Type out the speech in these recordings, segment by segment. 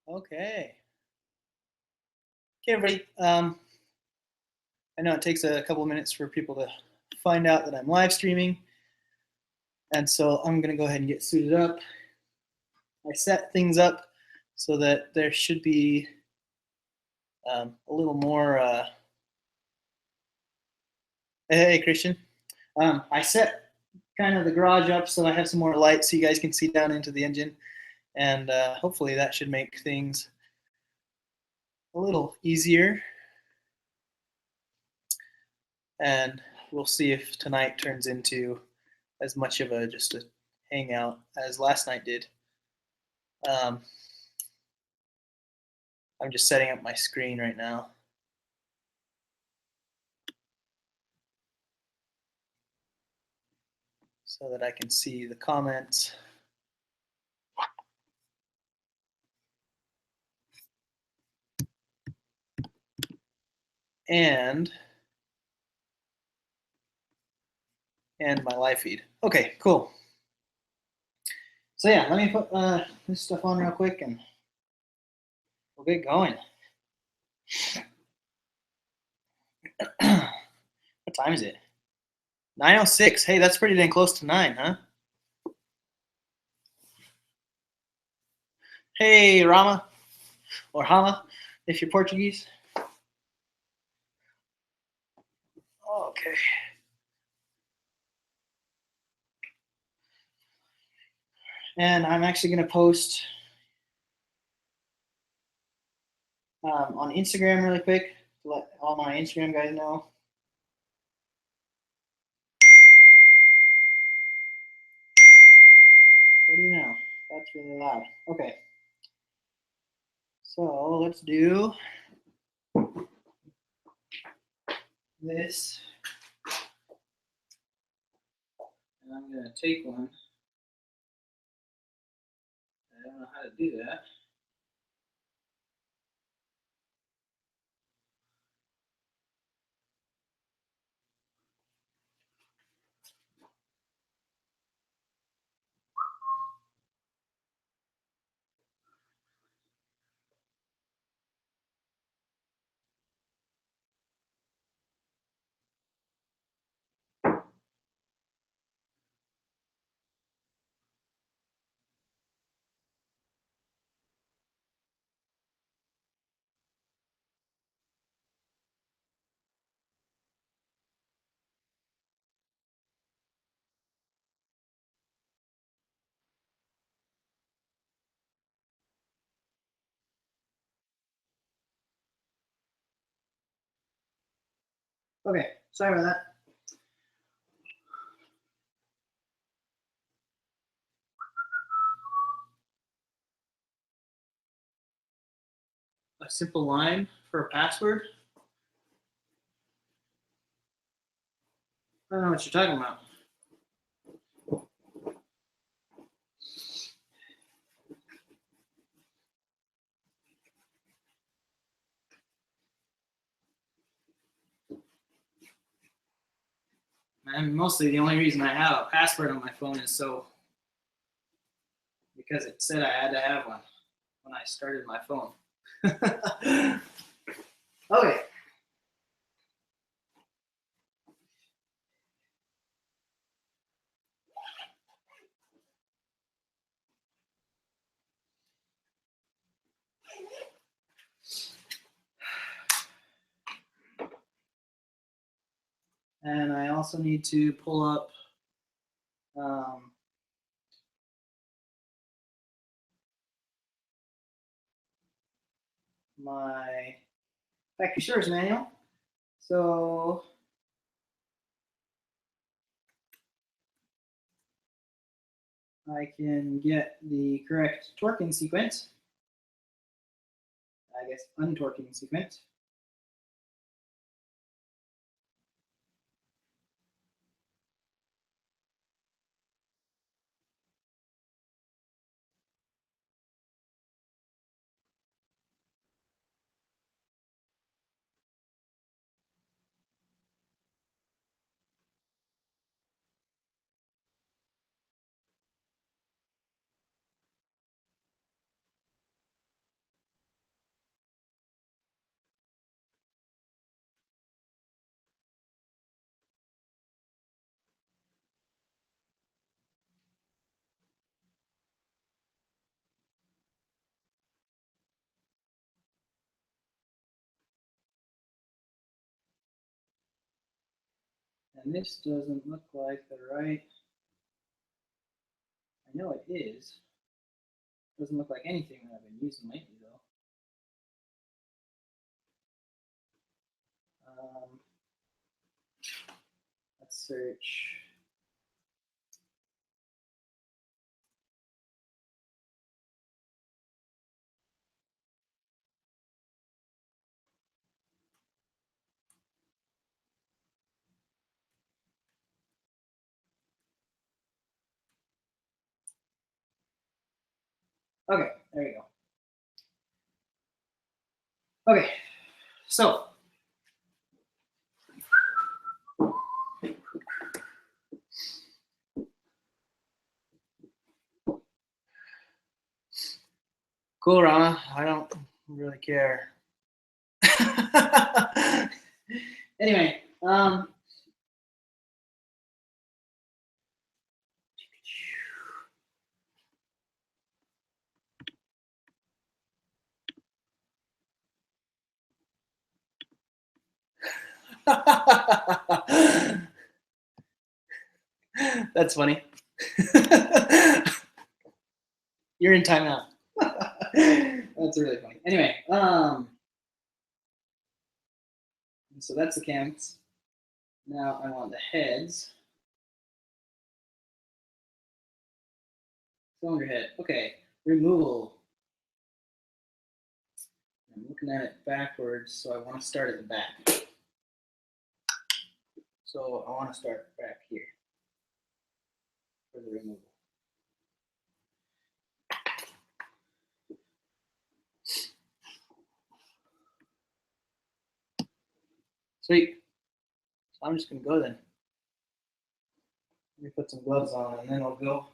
Okay. Okay, everybody. I know it takes a couple of minutes for people to find out that I'm live streaming, and so I'm going to go ahead and get suited up. I set things up so that there should be a little more. Hey, Christian. I set kind of the garage up so I have some more light so you guys can see down into the engine, and hopefully that should make things a little easier. And we'll see if tonight turns into as much of a just a hangout as last night did. Um, I'm just setting up my screen right now. So that I can see the comments. And my live feed. Okay, cool. So yeah, let me put this stuff on real quick and we'll get going. What time is it? 9:06. Hey, that's pretty dang close to 9, huh? Hey, Rama, or Hama, if you're Portuguese. Okay. And I'm actually going to post on Instagram really quick to let all my Instagram guys know. What do you know? That's really loud. Okay. So let's do this. And I'm going to take one. I don't know how to do that. Okay, sorry about that. A simple line for a password? I don't know what you're talking about. And mostly the only reason I have a password on my phone is so because it said I had to have one when I started my phone. Okay. And I also need to pull up my factory service manual. So I can get the correct torquing sequence. I guess untorquing sequence. And this doesn't look like the right. I know it is. Doesn't look like anything that I've been using lately, though. Let's search. Okay, there you go. Okay, so cool, Rama. I don't really care. Anyway, that's funny. You're in timeout. That's really funny. Anyway, so that's the cams. Now I want the heads. Cylinder head. Okay, removal. I'm looking at it backwards, so I want to start at the back. So I want to start back here for the removal. Sweet. So I'm just going to go then. Let me put some gloves on and then I'll go.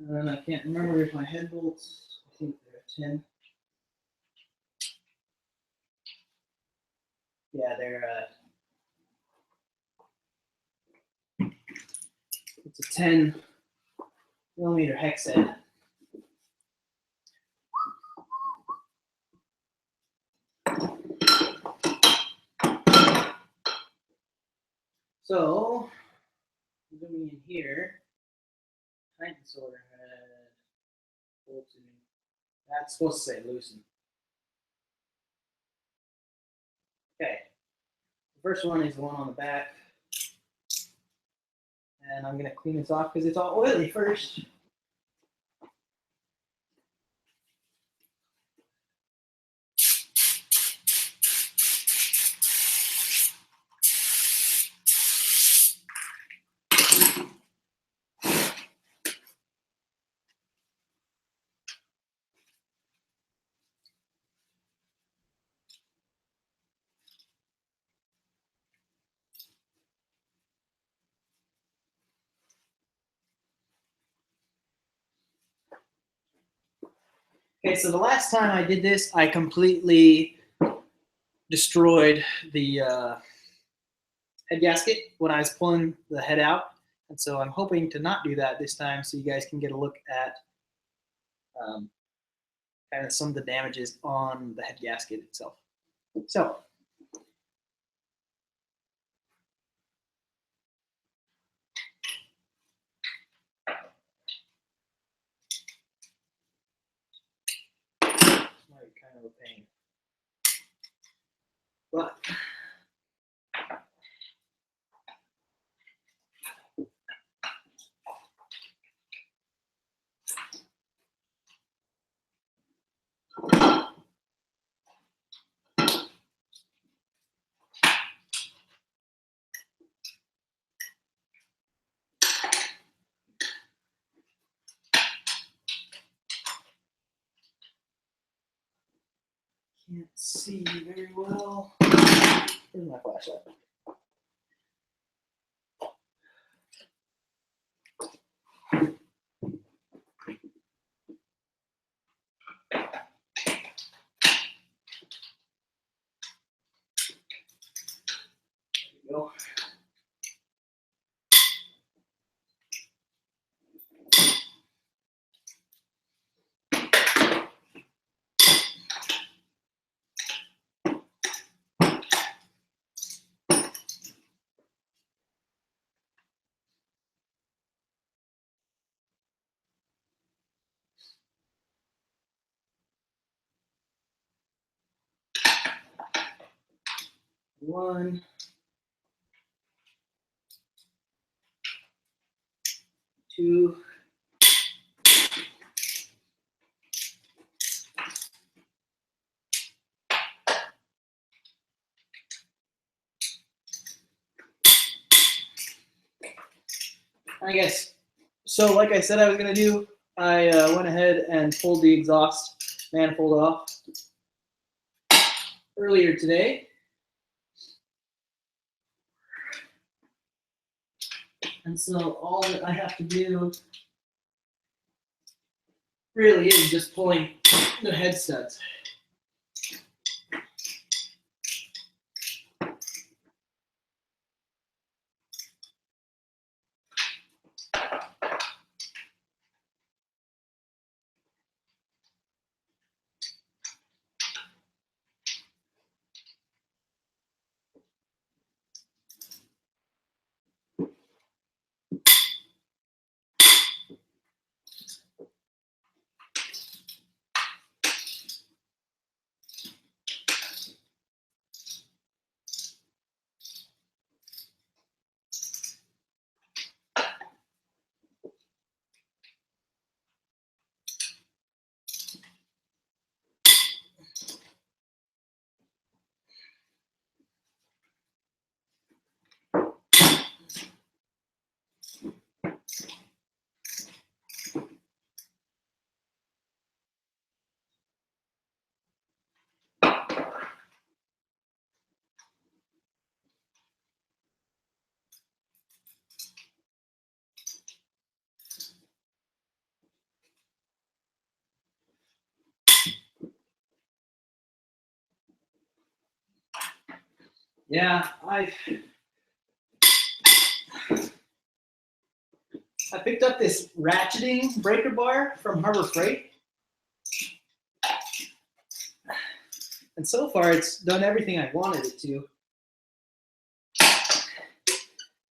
And then I can't remember if my head bolts, I think they're 10. Yeah, they're, it's a 10 millimeter hex head. So, zooming in here, tighten cylinder head, bolts in. That's supposed to say loosen. Okay, the first one is the one on the back. And I'm going to clean this off because it's all oily first. Okay, so the last time I did this, I completely destroyed the head gasket when I was pulling the head out. And so I'm hoping to not do that this time so you guys can get a look at kind of some of the damages on the head gasket itself. So, it's kind of a pain. But Can't see very well. Where's my flashlight? There we go. One, two, I guess. So like I said I was going to do, I went ahead and pulled the exhaust manifold off earlier today. And so all that I have to do really is just pulling the head studs. Yeah, I picked up this ratcheting breaker bar from Harbor Freight. And so far it's done everything I wanted it to.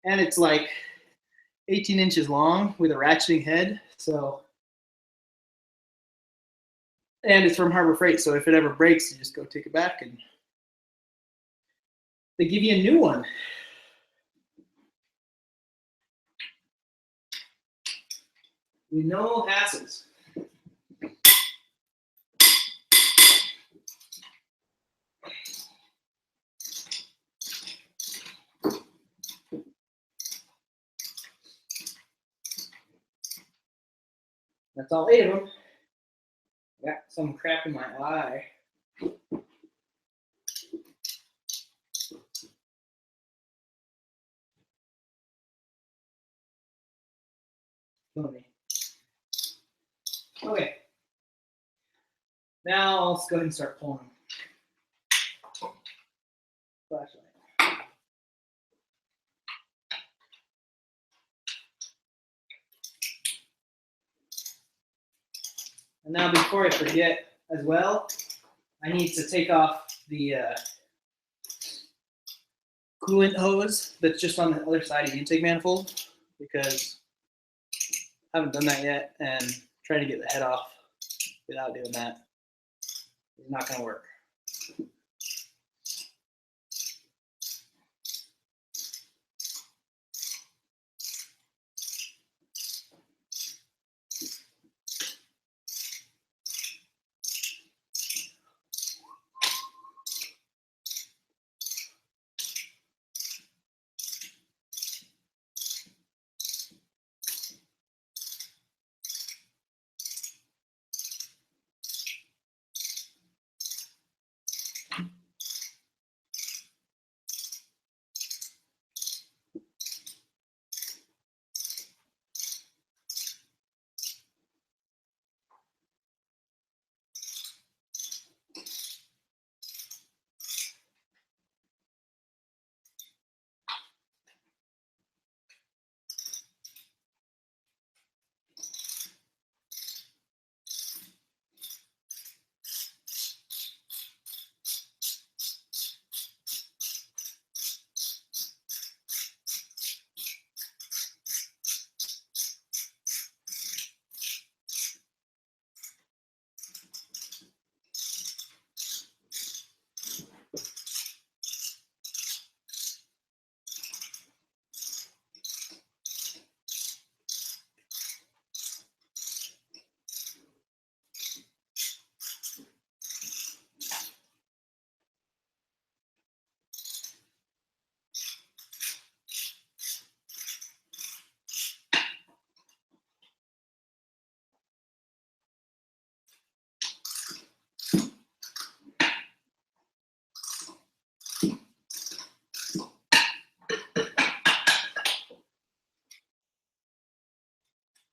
And it's like 18 inches long with a ratcheting head. So, and it's from Harbor Freight. So if it ever breaks, you just go take it back and they give you a new one. With no hassles. That's all 8 of them. Got some crap in my eye. Okay. Now let's go ahead and start pulling. Flashlight. And now before I forget as well, I need to take off the coolant hose that's just on the other side of the intake manifold because I haven't done that yet, and trying to get the head off without doing that is not going to work.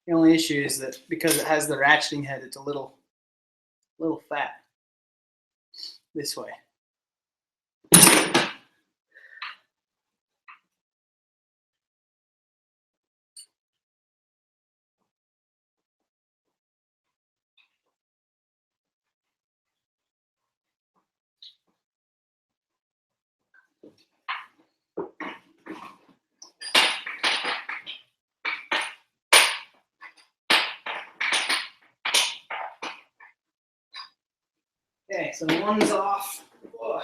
The only issue is that because it has the ratcheting head, it's a little fat this way. Okay, so one's off. Ugh.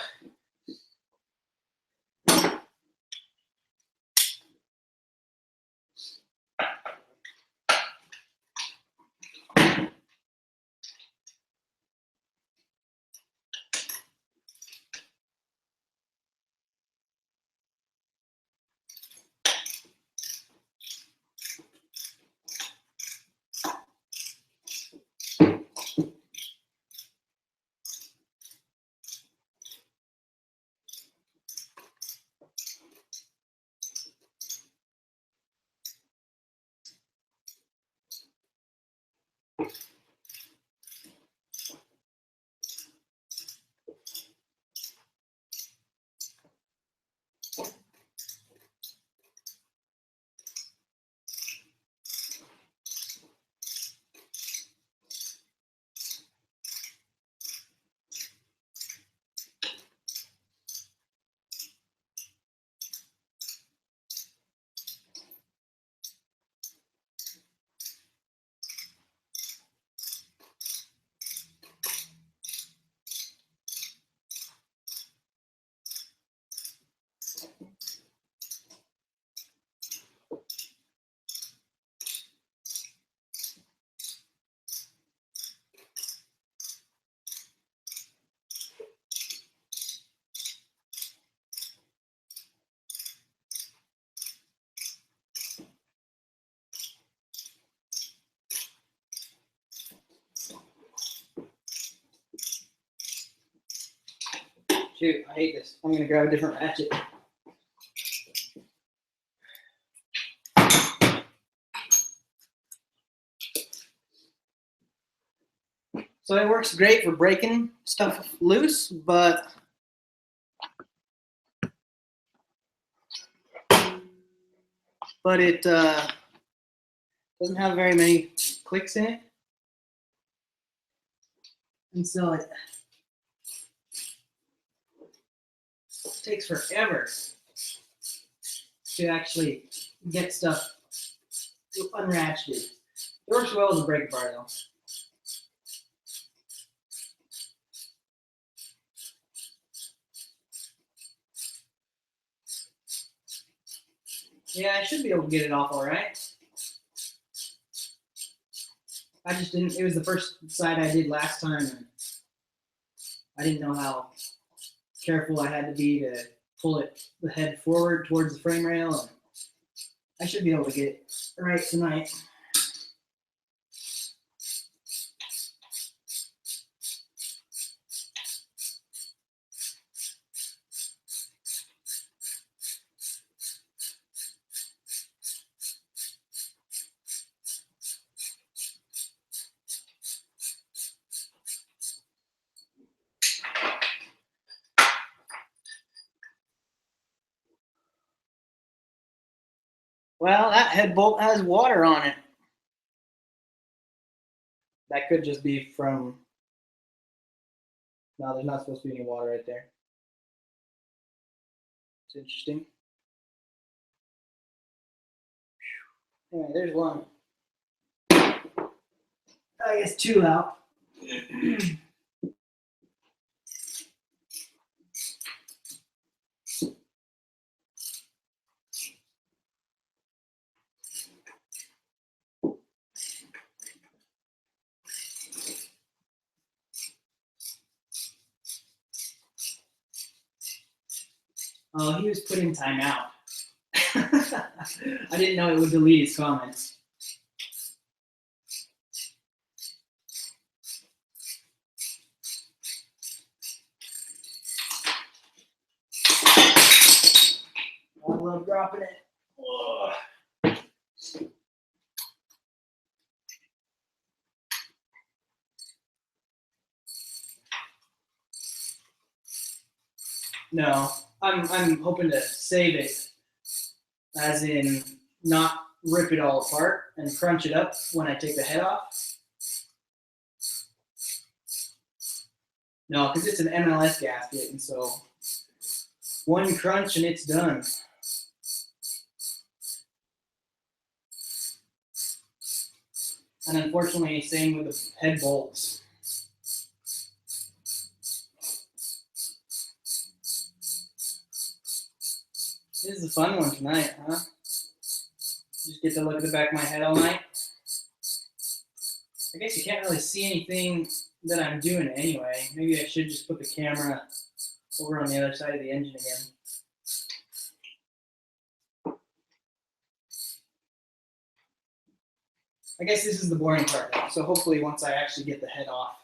Shoot, I hate this. I'm gonna grab a different ratchet. So it works great for breaking stuff loose, but it doesn't have very many clicks in it, and so it takes forever to actually get stuff unratcheted. It works well as a brake bar though. Yeah, I should be able to get it off all right. I just didn't. It was the first side I did last time, and I didn't know how careful I had to be to pull the head forward towards the frame rail. And I should be able to get it right tonight. Well, that head bolt has water on it. That could just be from. No, there's not supposed to be any water right there. It's interesting. Anyway, there's one. I guess two out. Oh, he was putting time out. I didn't know it would delete his comments. I love dropping it. Ugh. No, I'm hoping to save it, as in not rip it all apart and crunch it up when I take the head off. No, because it's an MLS gasket, and so one crunch and it's done. And unfortunately, same with the head bolts. This is a fun one tonight, huh? Just get to look at the back of my head all night. I guess you can't really see anything that I'm doing anyway. Maybe I should just put the camera over on the other side of the engine again. I guess this is the boring part now. So hopefully once I actually get the head off,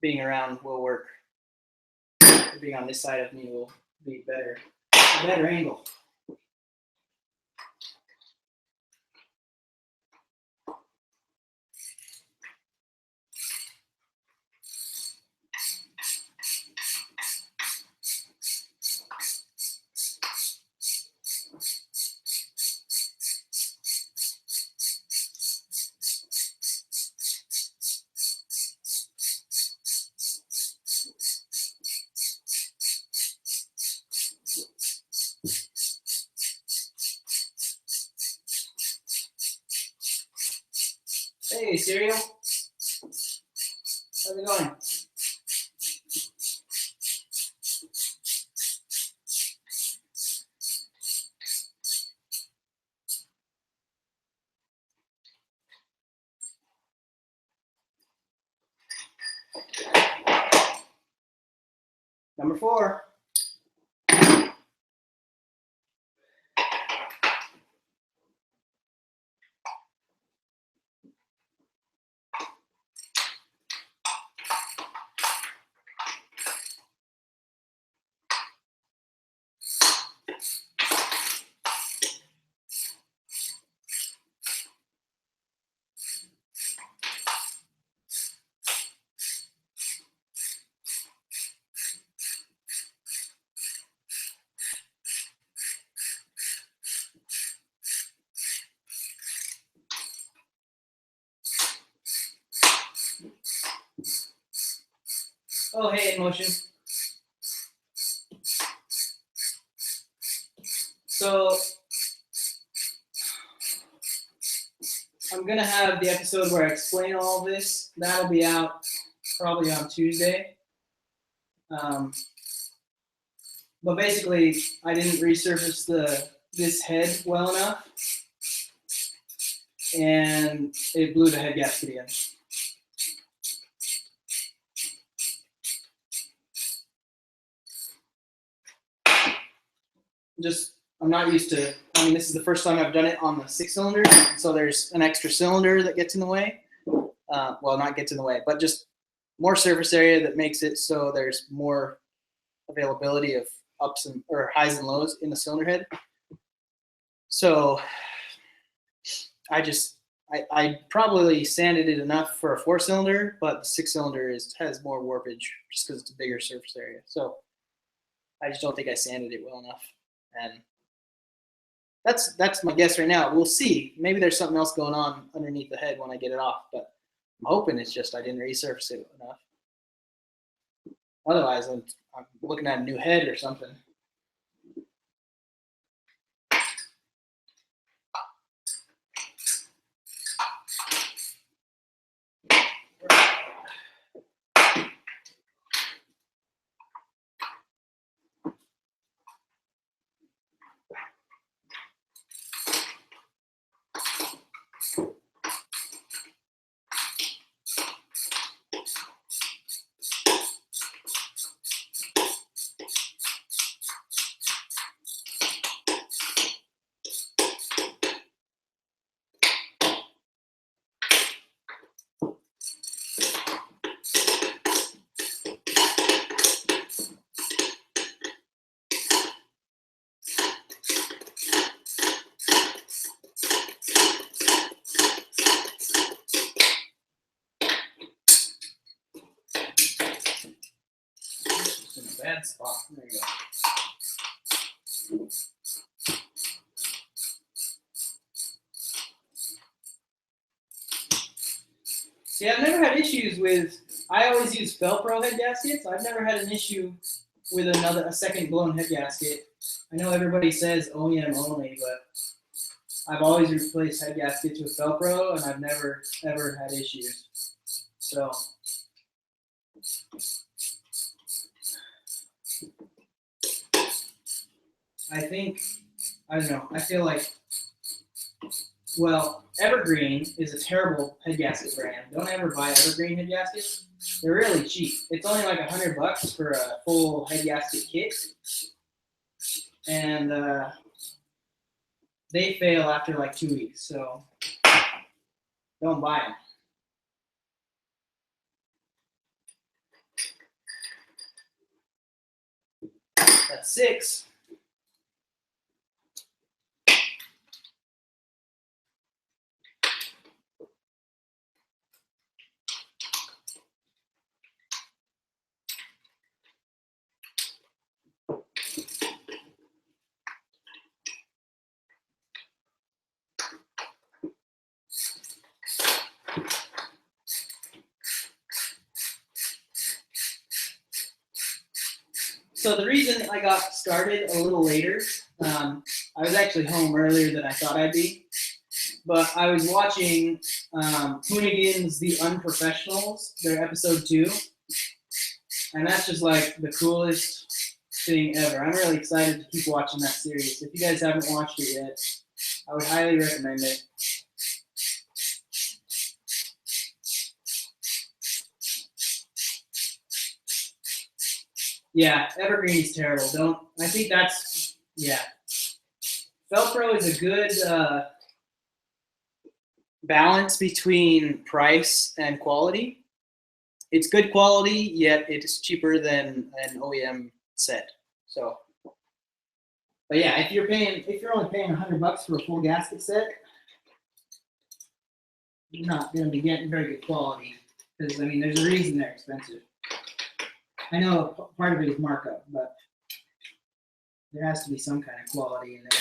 being around will work. Being on this side of me will be better. A better angle. Hey, Cereal. How's it going? Number 4. Oh, hey, in motion. So I'm gonna have the episode where I explain all this. That'll be out probably on Tuesday. But basically, I didn't resurface this head well enough, and it blew the head gasket again. I'm not used to. I mean, this is the first time I've done it on the 6-cylinder, so there's an extra cylinder that gets in the way. Well, not gets in the way, but just more surface area that makes it so there's more availability of ups and or highs and lows in the cylinder head. So I probably sanded it enough for a 4-cylinder, but the 6-cylinder has more warpage just because it's a bigger surface area. So I just don't think I sanded it well enough, and that's my guess right now. We'll see. Maybe there's something else going on underneath the head when I get it off, but I'm hoping it's just I didn't resurface it enough. Otherwise, I'm looking at a new head or something. that spot. There you go. See, I've never had issues with. I always use Velcro head gaskets. I've never had an issue with a second blown head gasket. I know everybody says OEM only, but I've always replaced head gaskets with Velcro, and I've never ever had issues. So I don't know. I feel like, well, Evergreen is a terrible head gasket brand. Don't ever buy Evergreen head gaskets. They're really cheap. It's only like $100 for a full head gasket kit, and they fail after like 2 weeks. So don't buy them. That's 6. So the reason I got started a little later, I was actually home earlier than I thought I'd be, but I was watching Hoonigan's The Unprofessionals, their episode 2, and that's just like the coolest thing ever. I'm really excited to keep watching that series. If you guys haven't watched it yet, I would highly recommend it. Yeah, Evergreen is terrible. I think that's, yeah. Velcro is a good balance between price and quality. It's good quality, yet it is cheaper than an OEM set. So, but yeah, if you're only paying $100 for a full gasket set, you're not going to be getting very good quality. Because I mean, there's a reason they're expensive. I know part of it is markup, but there has to be some kind of quality in there.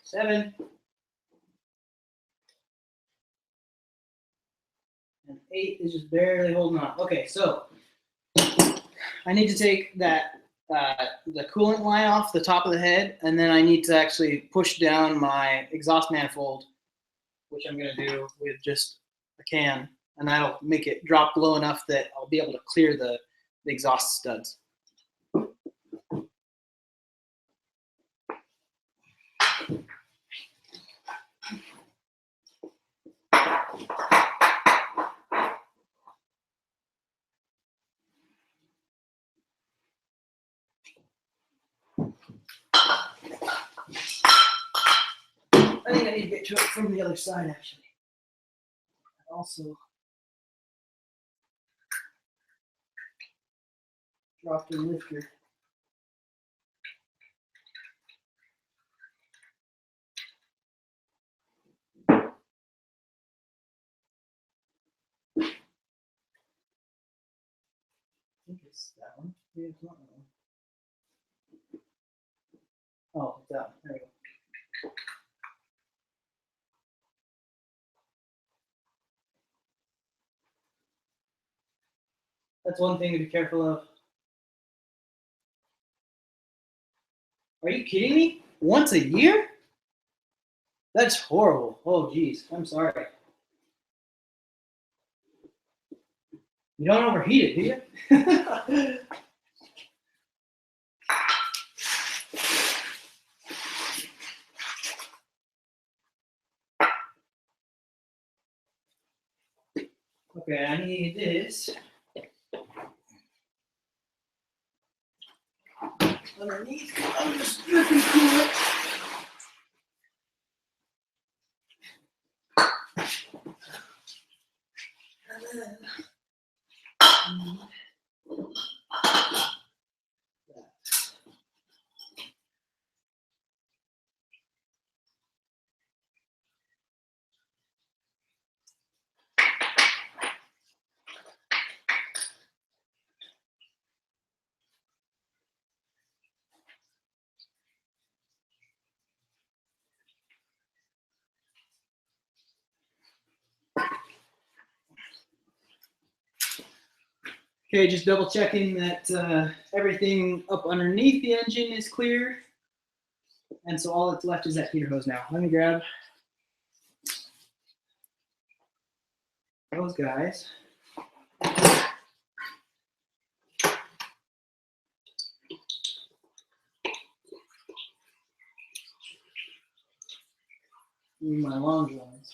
Seven. And 8 is just barely holding on. Okay, so I need to take that the coolant line off the top of the head, and then I need to actually push down my exhaust manifold, which I'm going to do with just a can, and that'll make it drop low enough that I'll be able to clear the exhaust studs. I think I need to get to it from the other side, actually. Also, dropped in lifter. think it's that one. Maybe it's not that one. Oh, it's that one. There we go. That's one thing to be careful of. Are you kidding me? Once a year? That's horrible. Oh, geez. I'm sorry. You don't overheat it, do you? Okay, I need this underneath. I'm just looking for it. And then okay, just double checking that everything up underneath the engine is clear. And so all that's left is that heater hose now. Let me grab those guys. My long ones.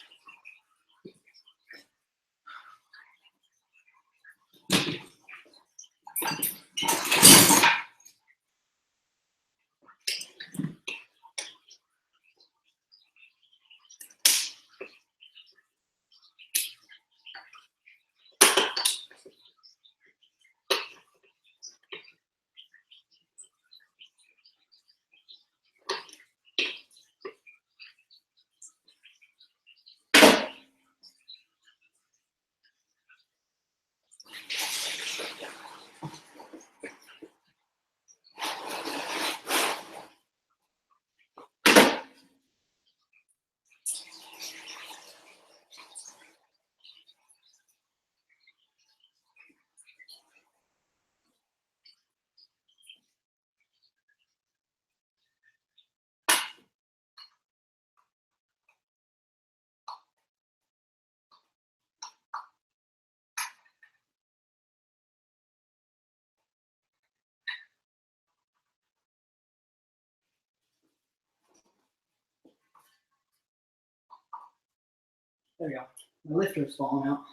There we go. My lifter's falling out.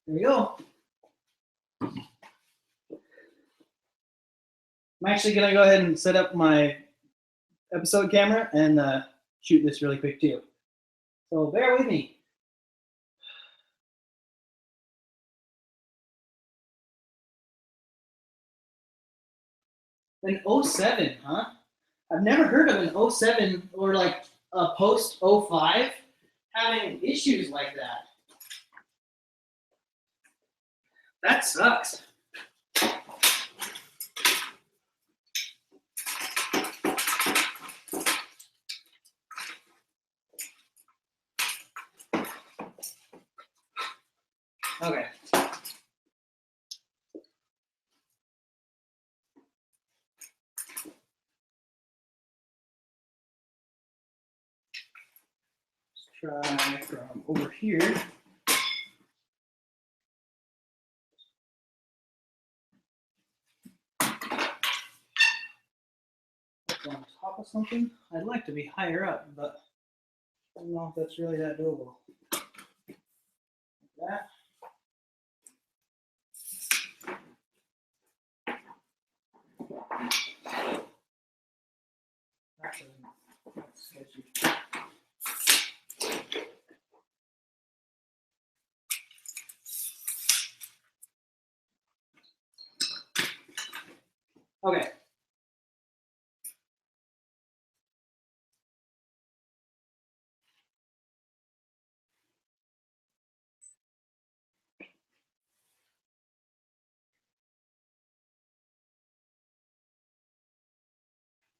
There we go. I'm actually going to go ahead and set up my episode camera and shoot this really quick too. So bear with me. An 07, huh? I've never heard of an 07 or like a post 05 having issues like that. That sucks. Okay. Let's try from over here. On top top of something. I'd like to be higher up, but I don't know if that's really that doable. Like that. That's sketchy. Okay.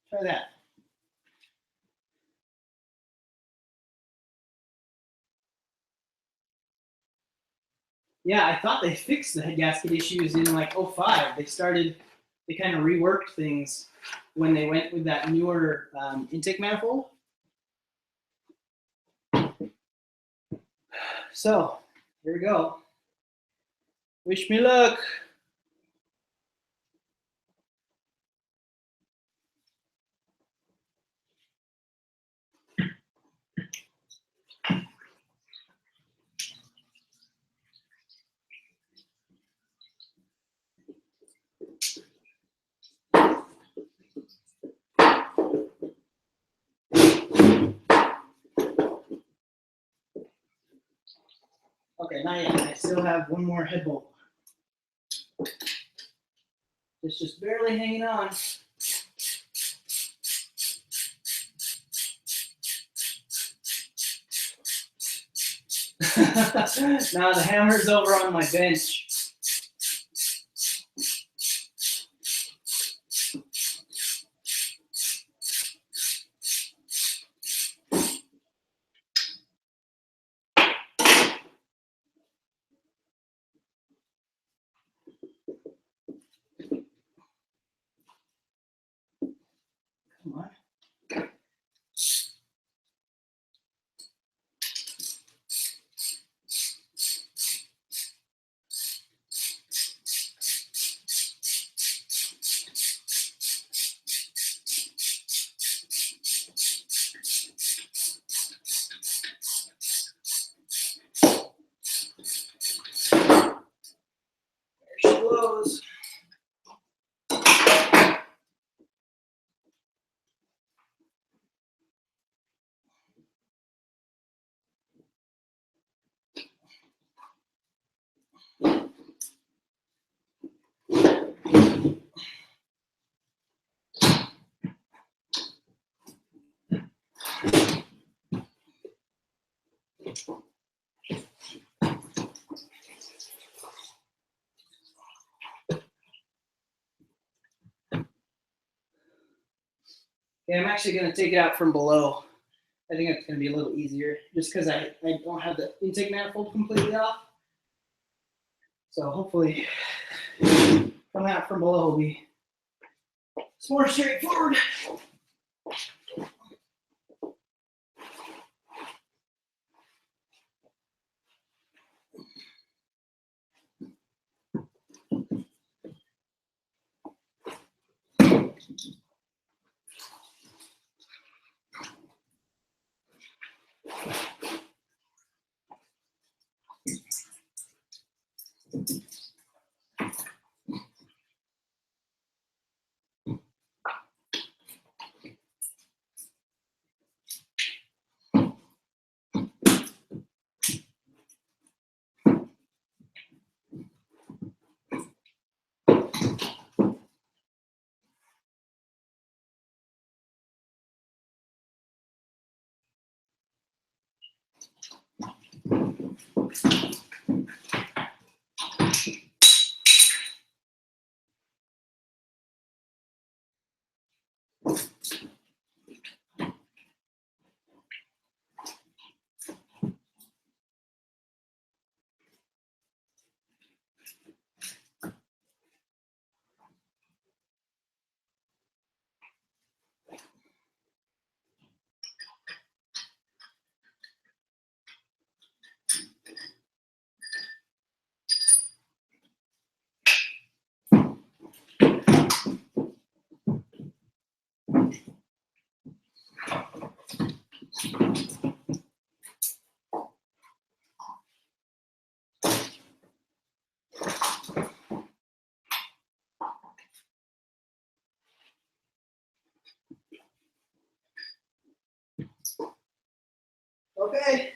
Try that. Yeah, I thought they fixed the head gasket issues in like 05. They kind of reworked things when they went with that newer intake manifold. So here we go. Wish me luck. Okay, not yet. I still have one more head bolt. It's just barely hanging on. Now the hammer's over on my bench. Come on. There she blows. Okay, I'm actually going to take it out from below. I think it's going to be a little easier just because I don't have the intake manifold completely off. So hopefully coming out from below will be more straightforward. Okay.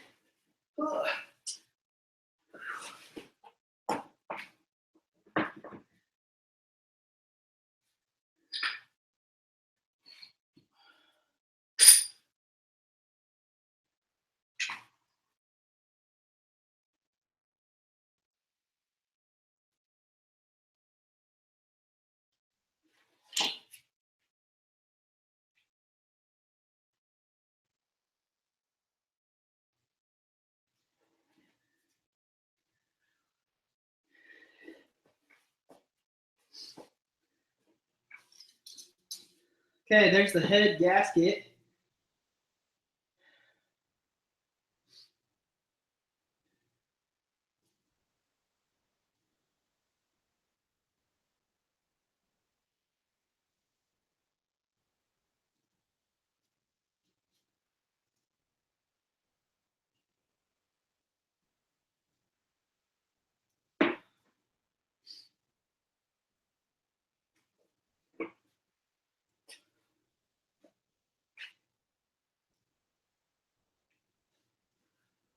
Okay, there's the head gasket.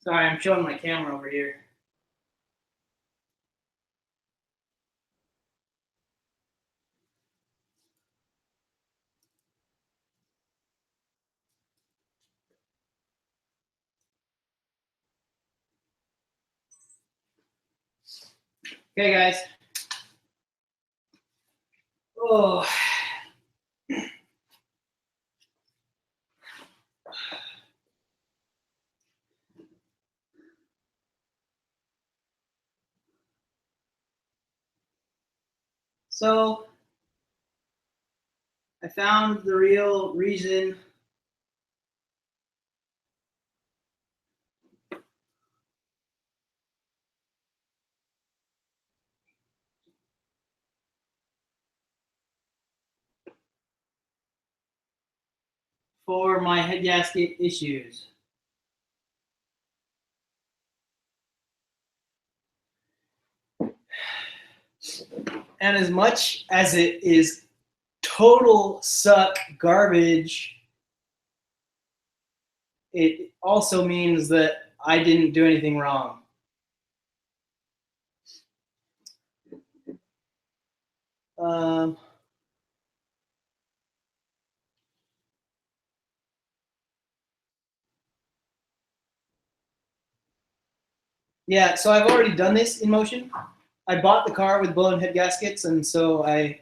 Sorry, I'm showing my camera over here. Okay, guys. Oh. So I found the real reason for my head gasket issues. And as much as it is total suck garbage, it also means that I didn't do anything wrong. Um, yeah, so I've already done this in motion. I bought the car with blown head gaskets, and so I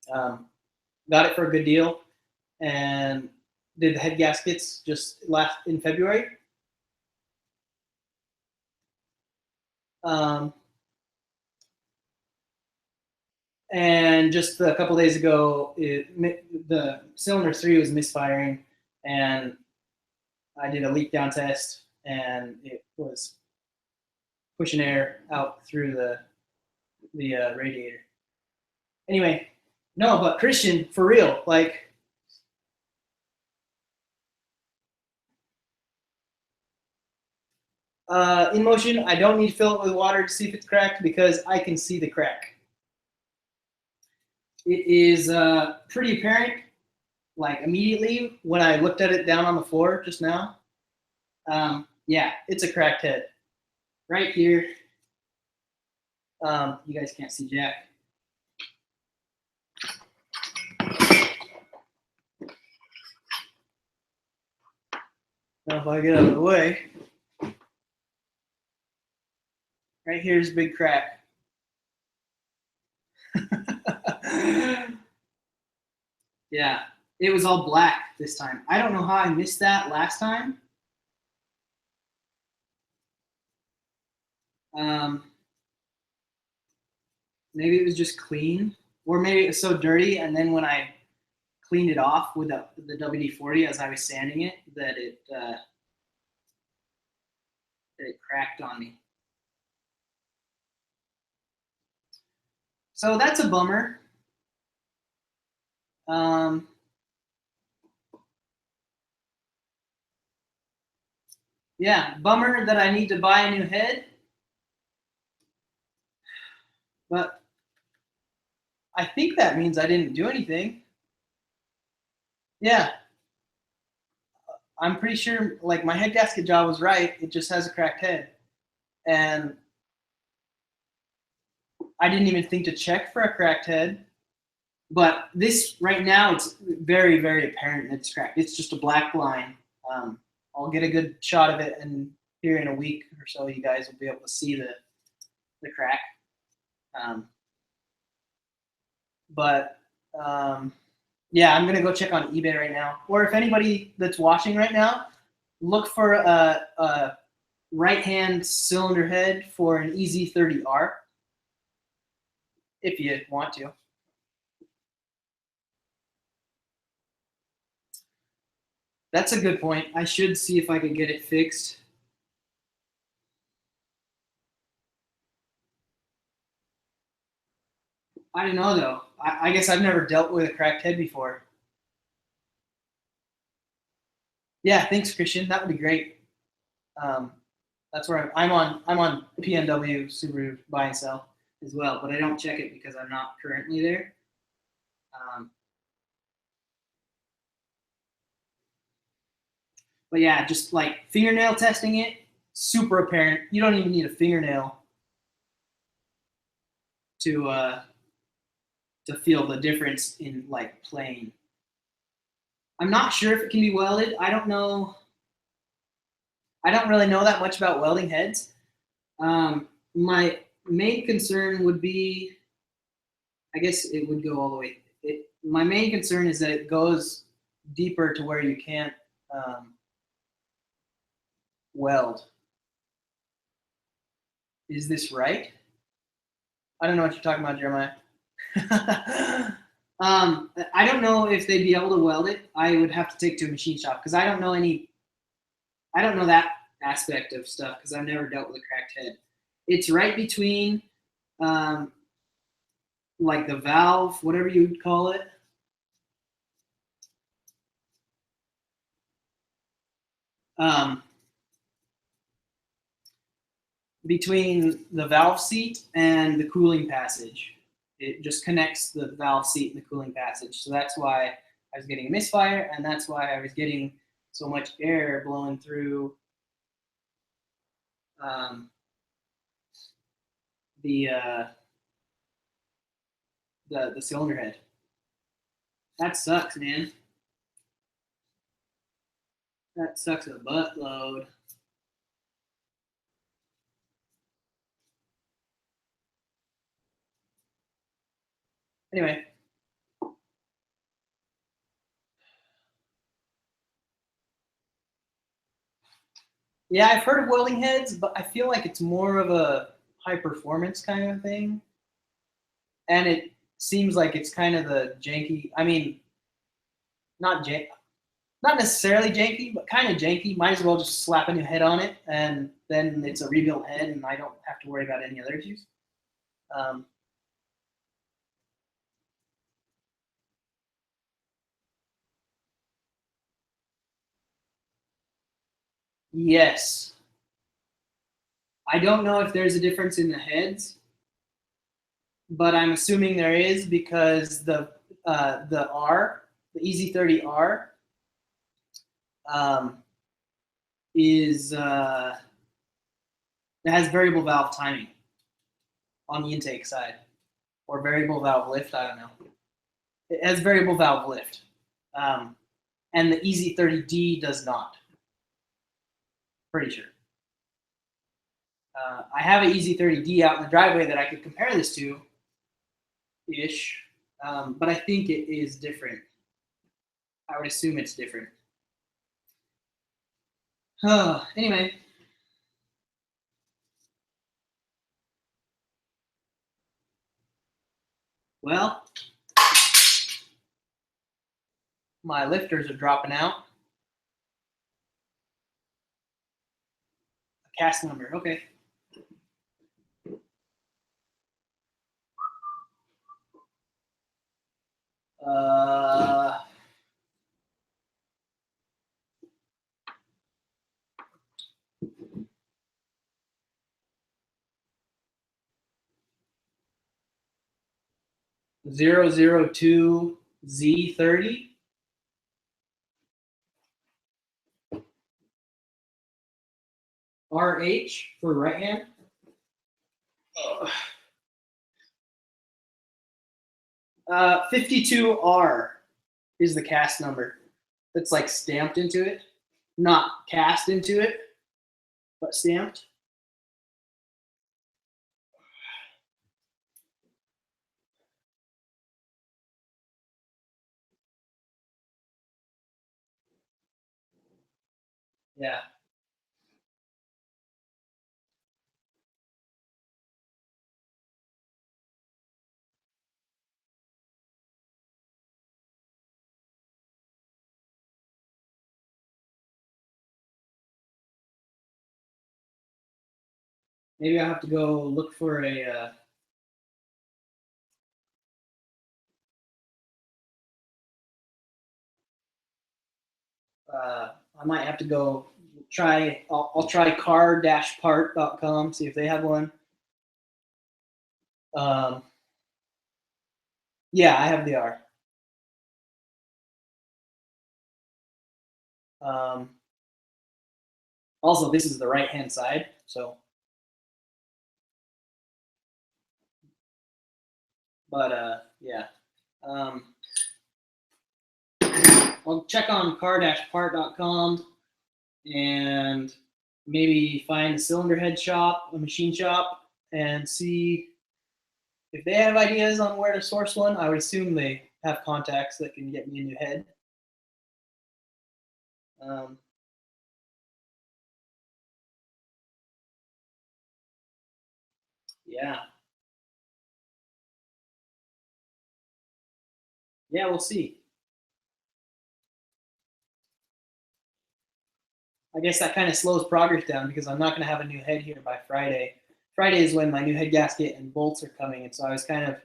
got it for a good deal and did the head gaskets just last in February. And just a couple days ago, the cylinder 3 was misfiring, and I did a leak down test, and it was pushing air out through the radiator. Anyway, no, but Christian, for real, like, in motion, I don't need to fill it with water to see if it's cracked because I can see the crack. It is pretty apparent, like immediately when I looked at it down on the floor just now. Yeah, it's a cracked head right here. You guys can't see Jack. Now if I get out of the way, right here's a big crack. Yeah, it was all black this time. I don't know how I missed that last time. Maybe it was just clean, or maybe it was so dirty, and then when I cleaned it off with the WD-40 as I was sanding it, that it cracked on me. So that's a bummer. Yeah, bummer that I need to buy a new head. But I think that means I didn't do anything. Yeah. I'm pretty sure like my head gasket job was right. It just has a cracked head, and I didn't even think to check for a cracked head. But this right now, it's very, very apparent that it's cracked. It's just a black line. I'll get a good shot of it, and here in a week or so, you guys will be able to see the crack. Um, but yeah, I'm gonna go check on eBay right now. Or if anybody that's watching right now, look for a right-hand cylinder head for an EZ30R if you want to. That's a good point. I should see if I could get it fixed. I don't know though. I guess I've never dealt with a cracked head before. Yeah, thanks, Christian. That would be great. Um, that's where I'm on. I'm on PNW Subaru buy and sell as well, but I don't check it because I'm not currently there. Um, but yeah, just like fingernail testing it, super apparent. You don't even need a fingernail to feel the difference in like plane. I'm not sure if it can be welded. I don't know. I don't really know that much about welding heads. My main concern would be, I guess it would go all the way. My main concern is that it goes deeper to where you can't weld. Is this right? I don't know what you're talking about, Jeremiah. I don't know if they'd be able to weld it. I would have to take it to a machine shop because I don't know any. I don't know that aspect of stuff because I've never dealt with a cracked head. It's right between, um, like the valve, whatever you would call it. Um, Between the valve seat and the cooling passage. It just connects the valve seat and the cooling passage. So that's why I was getting a misfire, and that's why I was getting so much air blowing through um, the, uh, the cylinder head. That sucks, man. That sucks a buttload. Anyway, yeah, I've heard of welding heads, but I feel like it's more of a high performance kind of thing. And it seems like it's kind of the janky. I mean, not jank, not necessarily janky, but kind of janky. Might as well just slap a new head on it, and then it's a rebuilt head, and I don't have to worry about any other issues. Um, yes, I don't know if there's a difference in the heads, but I'm assuming there is because the R, the EZ30R, um, is it has variable valve timing on the intake side, or variable valve lift. I don't know. It has variable valve lift, um, and the EZ30D does not. Pretty sure. I have an EZ30D out in the driveway that I could compare this to, ish, but I think it is different. I would assume it's different. Anyway, well, my lifters are dropping out. A cast number, okay. Uh, 002Z30. RH for right hand. 52R is the cast number. That's like stamped into it, not cast into it, but stamped. Yeah. Maybe I have to go look for a. I might have to go try. I'll try car-part.com, see if they have one. Yeah, I have the R. Also, this is the right hand side, so. But yeah. I'll check on car-part.com and maybe find a cylinder head shop, a machine shop, and see if they have ideas on where to source one. I would assume they have contacts that can get me a new head. Yeah. Yeah, we'll see. I guess that kind of slows progress down because I'm not going to have a new head here by Friday. Friday is when my new head gasket and bolts are coming, and so I was kind of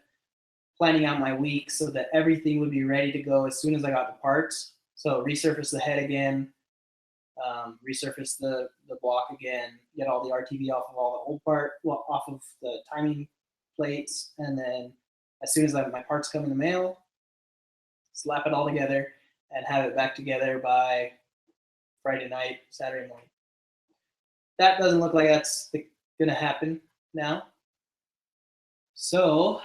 planning out my week so that everything would be ready to go as soon as I got the parts. So resurface the head again, resurface the block again, get all the RTV off of all the old part, well, off of the timing plates, and then as soon as my parts come in the mail, slap it all together and have it back together by Friday night, Saturday morning. That doesn't look like that's gonna happen now. So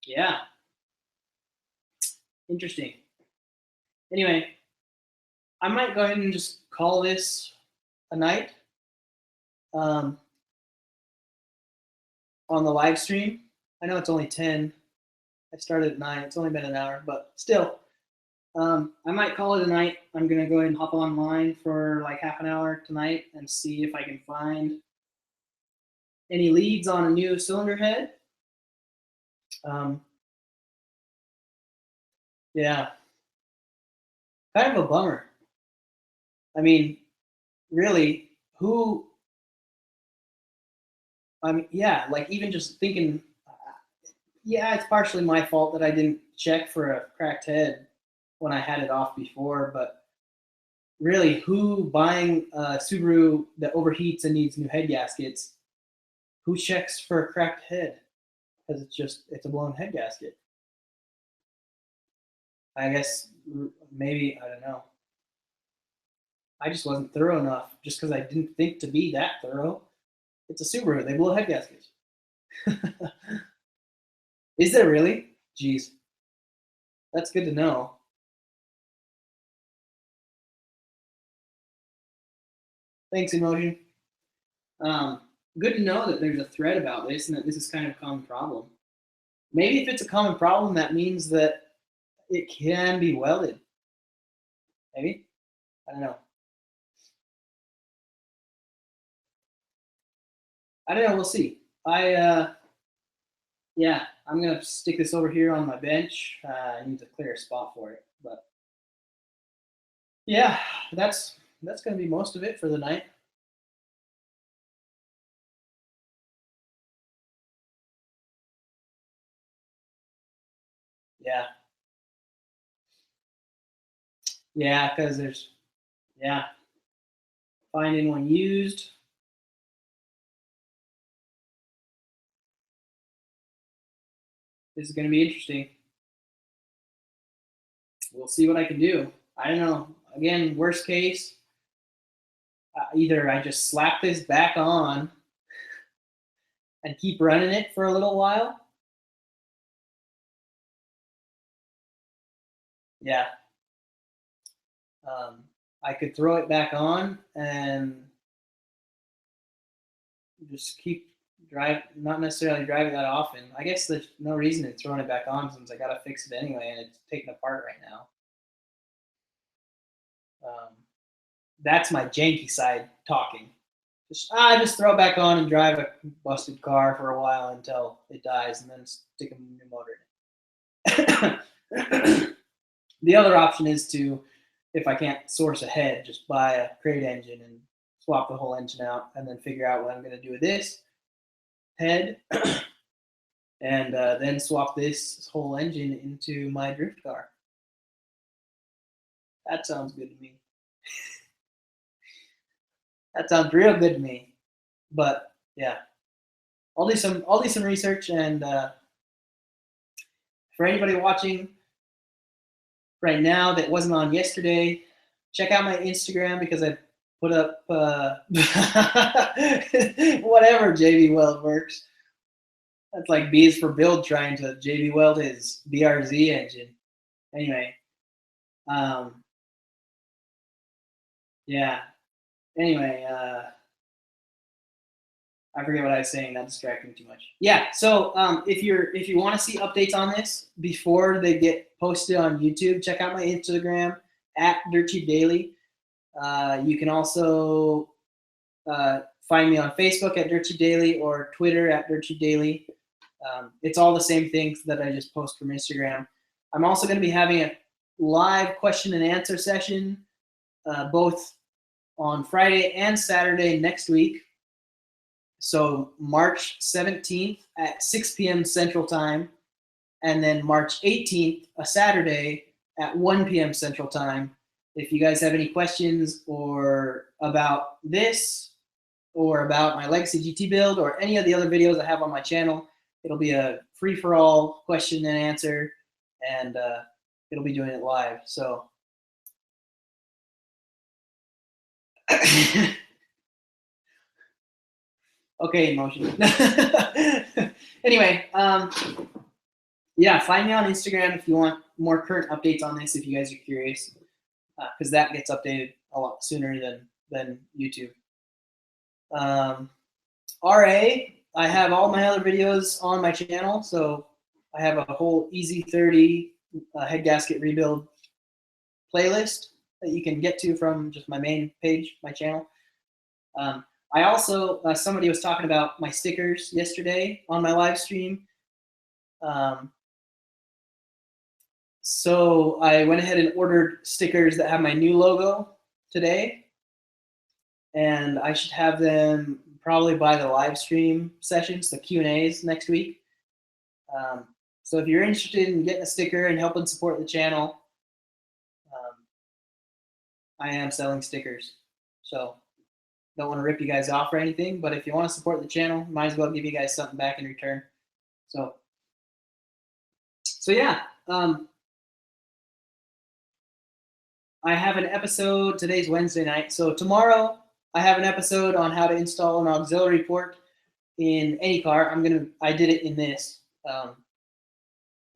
yeah, interesting. Anyway, I might go ahead and just call this a night on the live stream. I know it's only 10. I started at 9. It's only been an hour, but still, I might call it a night. I'm going to go ahead and hop online for like half an hour tonight and see if I can find any leads on a new cylinder head. Yeah, kind of a bummer. I mean, really, who? I mean, yeah, like even just thinking, yeah, it's partially my fault that I didn't check for a cracked head when I had it off before, but really, who buying a Subaru that overheats and needs new head gaskets, who checks for a cracked head? Because it's a blown head gasket. I guess maybe, I don't know. I just wasn't thorough enough just because I didn't think to be that thorough. It's a Subaru. They blow head gaskets. Is there really? Jeez. That's good to know. Thanks, Emotion. Good to know that there's a thread about this and that this is kind of a common problem. Maybe if it's a common problem, that means that it can be welded. Maybe. I don't know. I don't know. We'll see. Yeah, I'm gonna stick this over here on my bench. I need to clear a spot for it, but yeah, that's gonna be most of it for the night. Yeah, yeah, because yeah, finding one used. This is gonna be interesting. We'll see what I can do. I don't know. again, worst case, either I just slap this back on and keep running it for a little while. Yeah. I could throw it back on and just keep not necessarily driving that often. I guess there's no reason to throwing it back on since I got to fix it anyway and it's taken apart right now. That's my janky side talking. Just throw it back on and drive a busted car for a while until it dies, and then stick a new motor in it. The other option is to, if I can't source ahead, just buy a crate engine and swap the whole engine out, and then figure out what I'm going to do with this head, and then swap this whole engine into my drift car. That sounds good to me. That sounds real good to me. But yeah, I'll do some research, and for anybody watching right now that wasn't on yesterday, check out my Instagram because I put up whatever JB Weld works. That's like B is for Build trying to JB Weld his BRZ engine. Anyway, yeah. Anyway, I forget what I was saying. That distracted me too much. Yeah. So if you want to see updates on this before they get posted on YouTube, check out my Instagram at DirtCheapDaily. You can also find me on Facebook at DirtCheapDaily or Twitter at DirtCheapDaily. It's all the same things that I just post from Instagram. I'm also going to be having a live question and answer session both on Friday and Saturday next week. So March 17th at 6 p.m. Central Time, and then March 18th, a Saturday at 1 p.m. Central Time. If you guys have any questions or about this or about my Legacy GT build or any of the other videos I have on my channel, it'll be a free-for-all question and answer, and it'll be doing it live. So okay, emotion. Anyway, yeah, find me on Instagram if you want more current updates on this, if you guys are curious, because that gets updated a lot sooner than YouTube. RA, I have all my other videos on my channel, so I have a whole Easy 30 head gasket rebuild playlist that you can get to from just my main page, my channel. I also, somebody was talking about my stickers yesterday on my live stream. So I went ahead and ordered stickers that have my new logo today, and I should have them probably by the live stream sessions, the Q&As next week. So if you're interested in getting a sticker and helping support the channel, I am selling stickers. So don't want to rip you guys off or anything, but if you want to support the channel, might as well give you guys something back in return. So yeah, I have an episode. Today's Wednesday night, so tomorrow I have an episode on how to install an auxiliary port in any car. I did it in this,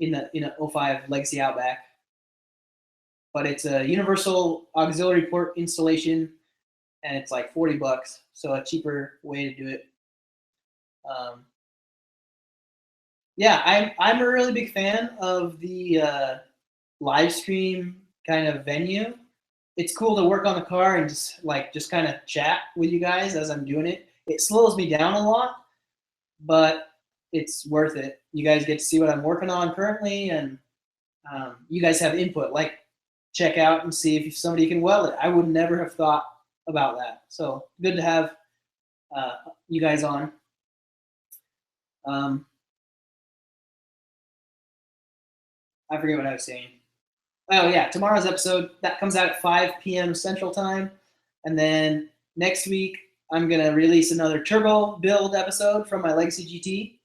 in a 05 Legacy Outback, but it's a universal auxiliary port installation, and it's like $40, so a cheaper way to do it. Yeah, I'm a really big fan of the live stream kind of venue. It's cool to work on the car and just kind of chat with you guys as I'm doing it. It slows me down a lot, but it's worth it. You guys get to see what I'm working on currently, and you guys have input. Like, check out and see if somebody can weld it. I would never have thought about that. So good to have you guys on. I forget what I was saying. Oh yeah, tomorrow's episode, that comes out at 5 p.m. Central Time. And then next week, I'm going to release another turbo build episode from my Legacy GT.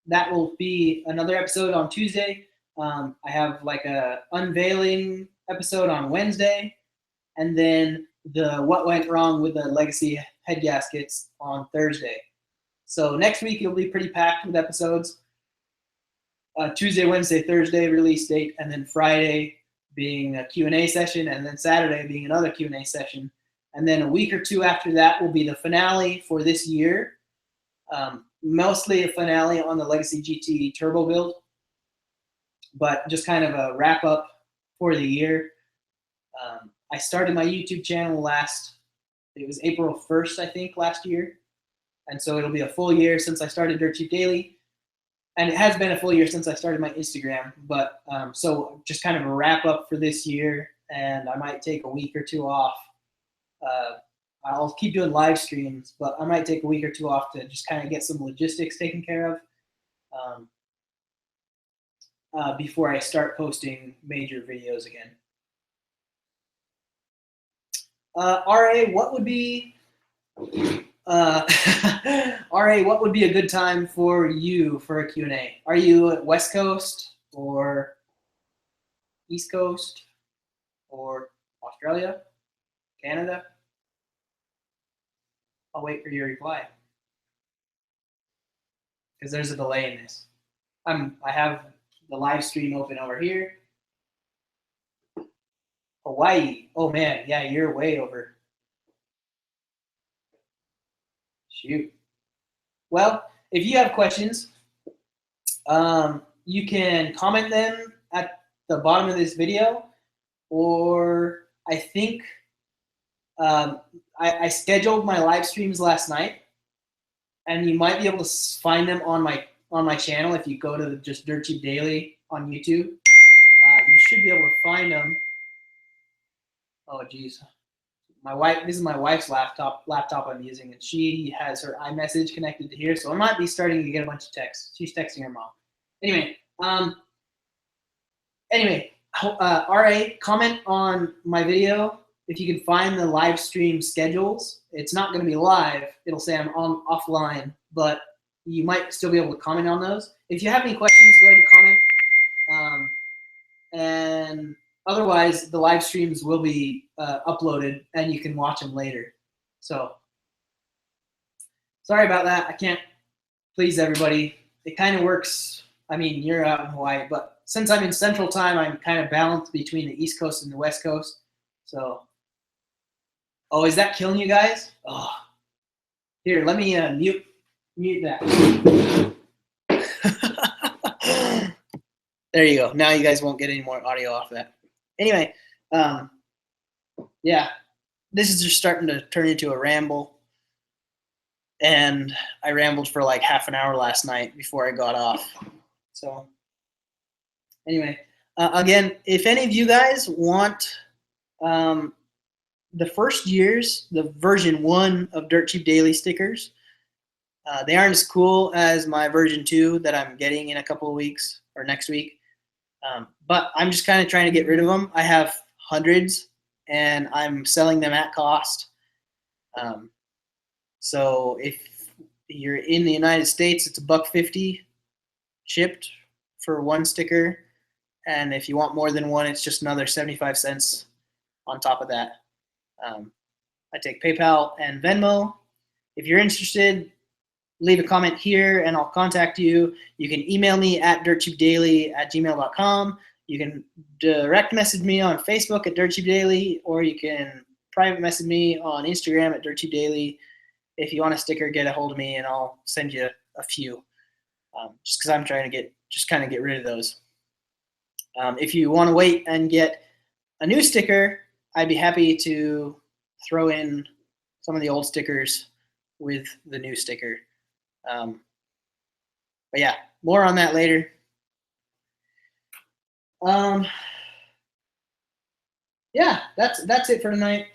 That will be another episode on Tuesday. I have like a unveiling episode on Wednesday. and then the what went wrong with the legacy head gaskets on Thursday. So next week it'll be pretty packed with episodes. Tuesday, Wednesday, Thursday release date, and then Friday being a Q&A session, and then Saturday being another Q&A session. And then a week or two after that will be the finale for this year. Mostly a finale on the Legacy GT Turbo build, but just kind of a wrap up for the year. I started my YouTube channel it was April 1st, I think, last year. And so it'll be a full year since I started Dirt Cheap Daily. And it has been a full year since I started my Instagram. But so just kind of a wrap up for this year. And I might take a week or two off. I'll keep doing live streams, but I might take a week or two off to just kind of get some logistics taken care of before I start posting major videos again. RA, what would be RA, what would be a good time for you for a Q&A? Are you at West Coast or East Coast or Australia, Canada? I'll wait for your reply because there's a delay in this. I have the live stream open over here. Hawaii. Oh man, yeah, you're way over. Shoot. Well, if you have questions, you can comment them at the bottom of this video, or I think I scheduled my live streams last night, and you might be able to find them on my channel if you go to just Dirt Cheap Daily on YouTube. You should be able to find them. Oh geez, this is my wife's laptop I'm using, and she has her iMessage connected to here, so I might be starting to get a bunch of texts. She's texting her mom. Anyway, RA, comment on my video if you can find the live stream schedules. It's not going to be live. It'll say I'm offline, but you might still be able to comment on those. If you have any questions, go ahead and comment. And otherwise, the live streams will be uploaded, and you can watch them later. So sorry about that. I can't please everybody. It kind of works. I mean, you're out in Hawaii, but since I'm in Central Time, I'm kind of balanced between the East Coast and the West Coast. So, oh, is that killing you guys? Oh, here, let me mute that. There you go. Now you guys won't get any more audio off that. Anyway, yeah, this is just starting to turn into a ramble. And I rambled for like half an hour last night before I got off. So anyway, again, if any of you guys want the first year's, the version 1 of Dirt Cheap Daily stickers, they aren't as cool as my version 2 that I'm getting in a couple of weeks or next week. But I'm just kind of trying to get rid of them. I have hundreds, and I'm selling them at cost. So if you're in the United States, it's $1.50 shipped for one sticker. And if you want more than one, it's just another 75 cents on top of that. I take PayPal and Venmo. If you're interested, leave a comment here and I'll contact you. You can email me at dirtcheapdaily@gmail.com. You can direct message me on Facebook at Dirt Cheap Daily, or you can private message me on Instagram at Dirt Cheap Daily. If you want a sticker, get a hold of me and I'll send you a few. Just because I'm trying to get rid of those. If you want to wait and get a new sticker, I'd be happy to throw in some of the old stickers with the new sticker. But yeah, more on that later. Yeah, that's it for tonight.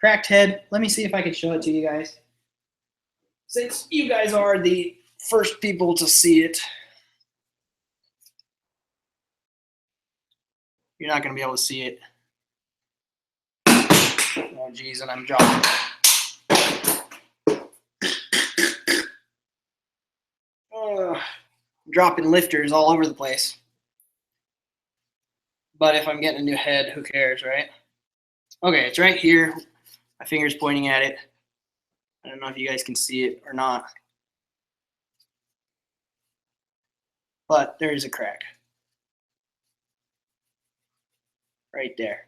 Cracked head. Let me see if I can show it to you guys, since you guys are the first people to see it. You're not going to be able to see it. Oh, geez, and I'm dropping. Dropping lifters all over the place. But if I'm getting a new head, who cares, right? Okay, it's right here. My finger's pointing at it. I don't know if you guys can see it or not, but there is a crack right there.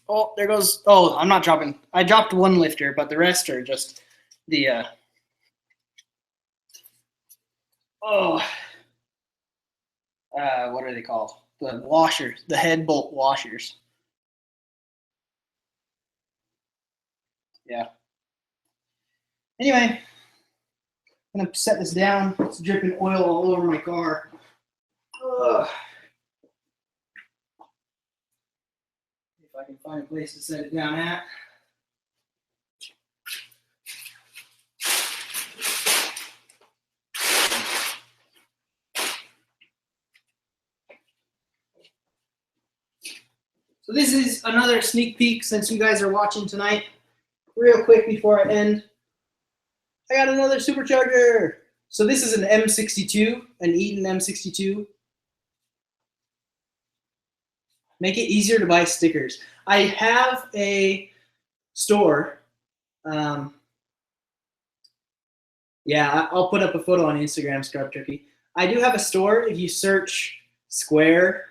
Oh, there goes. Oh, I'm not dropping. I dropped one lifter, but the rest are just the what are they called? The washers, the head bolt washers. Yeah. Anyway, I'm gonna set this down. It's dripping oil all over my car. Ugh. If I can find a place to set it down at. So this is another sneak peek since you guys are watching tonight. Real quick before I end, I got another supercharger. So this is an M62, an Eaton M62. Make it easier to buy stickers. I have a store. Yeah, I'll put up a photo on Instagram, Scrub Turkey. I do have a store. If you search Square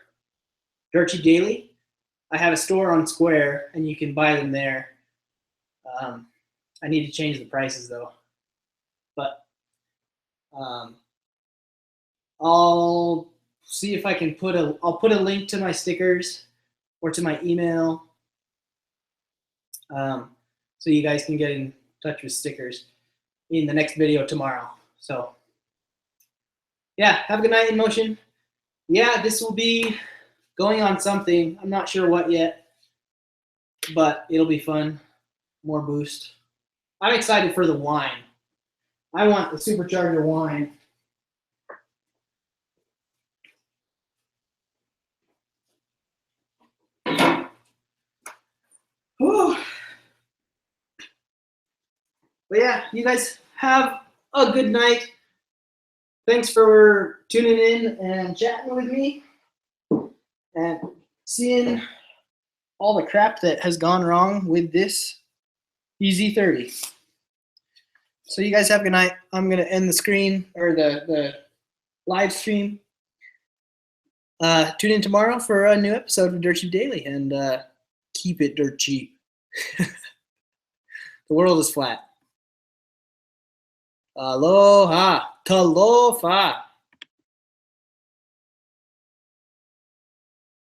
Dirt Cheap Daily, I have a store on Square, and you can buy them there. I need to change the prices though, but I'll see if I can I'll put a link to my stickers or to my email, so you guys can get in touch with stickers in the next video tomorrow. So yeah, have a good night, In Motion. Yeah, this will be going on something. I'm not sure what yet, but it'll be fun. More boost. I'm excited for the wine. I want the supercharger wine. Whew. But yeah, you guys have a good night. Thanks for tuning in and chatting with me and seeing all the crap that has gone wrong with this EZ30. So you guys have a good night. I'm going to end the screen or the live stream. Tune in tomorrow for a new episode of Dirt Cheap Daily, and keep it dirt cheap. The world is flat. Aloha. Talofa.